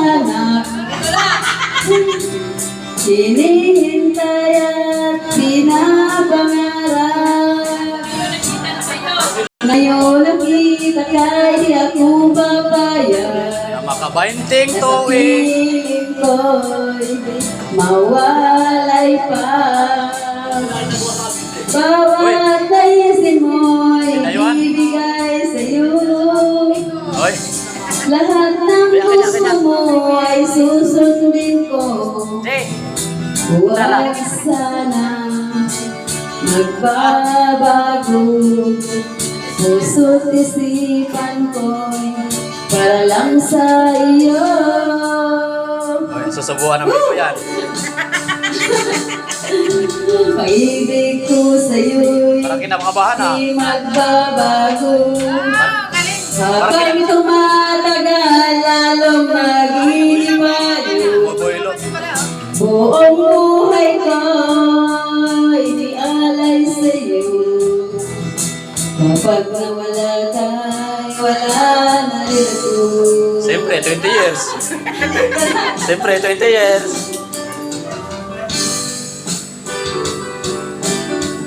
anak. Hinihintay at pinapangarap. Ngayon nakita kay ako papayag. Makabainting tuwing. Tingin ko'y mawalay pa. Bawat naisin mo'y ibigay sa'yo. Oy. Lahat ng gusto mo ay susundin ko. Huwag sana magbabago. Puso't isipan ko'y para lang sa iyo. Oy, susubuan naman ko yan. Pag-ibig ko sa'yo'y Parang kinakabahan ah. di magbabago. Habang tumatagal, lalong nag-iiwayo. Buboylo. Buong buhay ko'y inialay sa'yo. Kapag nawala tayo, wala na rin ako. Siyempre, 20 years. Siyempre, 20 years.